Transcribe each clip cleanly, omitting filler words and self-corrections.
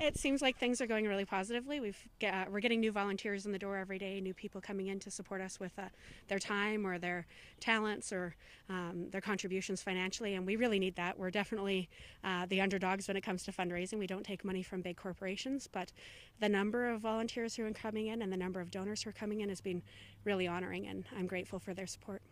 It seems like things are going really positively. We're getting new volunteers in the door every day, new people coming in to support us with their time or their talents or their contributions financially, and we really need that. We're definitely the underdogs when it comes to fundraising. We don't take money from big corporations, but the number of volunteers who are coming in and the number of donors who are coming in has been really honoring, and I'm grateful for their support.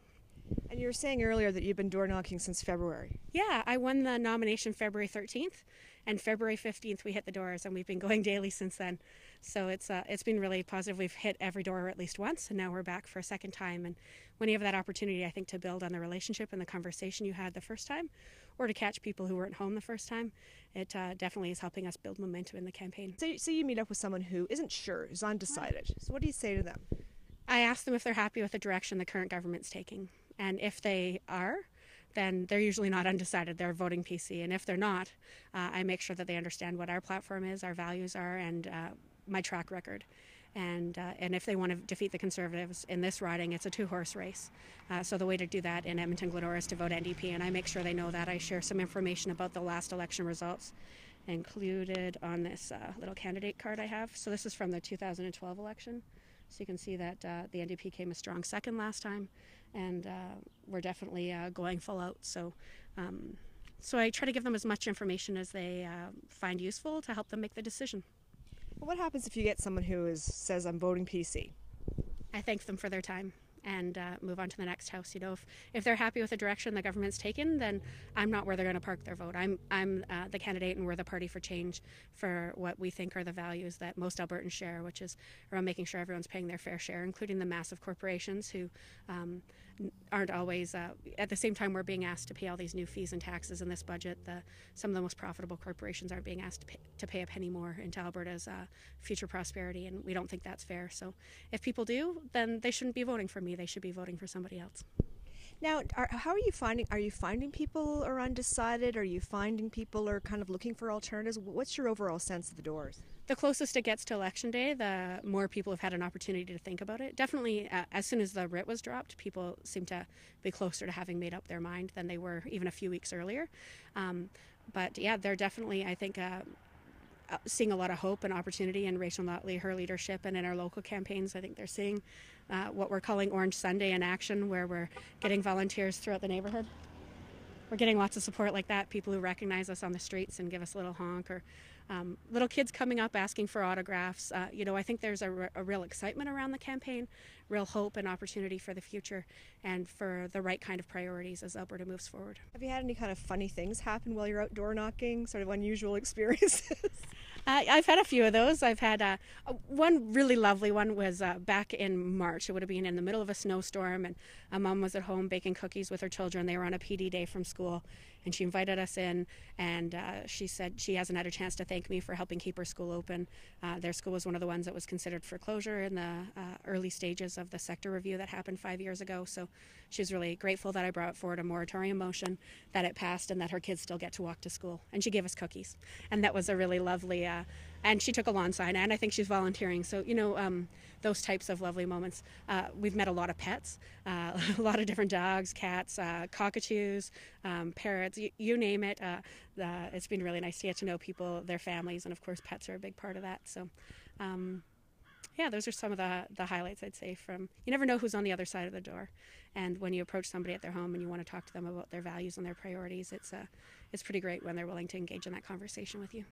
And you were saying earlier that you've been door knocking since February. Yeah, I won the nomination February 13th, and February 15th we hit the doors, and we've been going daily since then. So it's been really positive. We've hit every door at least once, and now we're back for a second time. And when you have that opportunity, I think, to build on the relationship and the conversation you had the first time, or to catch people who weren't home the first time, it definitely is helping us build momentum in the campaign. So you meet up with someone who isn't sure, who's undecided. So what do you say to them? I ask them if they're happy with the direction the current government's taking. And if they are, then they're usually not undecided. They're voting PC. And if they're not, I make sure that they understand what our platform is, our values are, and my track record. And if they want to defeat the Conservatives in this riding, it's a two-horse race. So the way to do that in Edmonton-Glenora is to vote NDP, and I make sure they know that. I share some information about the last election results included on this little candidate card I have. So this is from the 2012 election. So you can see that the NDP came a strong second last time, and we're definitely going full out. So I try to give them as much information as they find useful to help them make the decision. Well, what happens if you get someone who says, I'm voting PC? I thank them for their time and move on to the next house. You know, if they're happy with the direction the government's taken, then I'm not where they're going to park their vote. I'm the candidate, and we're the party for change for what we think are the values that most Albertans share, which is around making sure everyone's paying their fair share, including the massive corporations who aren't always, at the same time we're being asked to pay all these new fees and taxes in this budget, some of the most profitable corporations aren't being asked to pay a penny more into Alberta's future prosperity, and we don't think that's fair. So if people do, then they shouldn't be voting for me. They should be voting for somebody else. Now, how are you finding people are undecided? Are you finding people are kind of looking for alternatives? What's your overall sense of the doors? The closer it gets to Election Day, the more people have had an opportunity to think about it. Definitely, as soon as the writ was dropped, people seem to be closer to having made up their mind than they were even a few weeks earlier. But yeah, they're definitely, I think, seeing a lot of hope and opportunity in Rachel Notley, her leadership, and in our local campaigns. I think they're seeing what we're calling Orange Sunday in action, where we're getting volunteers throughout the neighborhood. We're getting lots of support like that, people who recognize us on the streets and give us a little honk, or little kids coming up asking for autographs. I think there's a real excitement around the campaign, real hope and opportunity for the future, and for the right kind of priorities as Alberta moves forward. Have you had any kind of funny things happen while you're out door knocking, sort of unusual experiences? I've had a few of those. I've had one really lovely one was back in March. It would have been in the middle of a snowstorm, and a mom was at home baking cookies with her children. They were on a PD day from school, and she invited us in, and she said she hasn't had a chance to thank me for helping keep her school open. Their school was one of the ones that was considered for closure in the early stages of the sector review that happened 5 years ago. So she was really grateful that I brought forward a moratorium motion, that it passed, and that her kids still get to walk to school. And she gave us cookies, and that was a really lovely, and she took a lawn sign, and I think she's volunteering. So, those types of lovely moments. We've met a lot of pets, a lot of different dogs, cats, cockatoos, parrots, you name it. It's been really nice to get to know people, their families, and of course pets are a big part of that. So yeah, those are some of the highlights, I'd say. You never know who's on the other side of the door, and when you approach somebody at their home and you want to talk to them about their values and their priorities, it's pretty great when they're willing to engage in that conversation with you.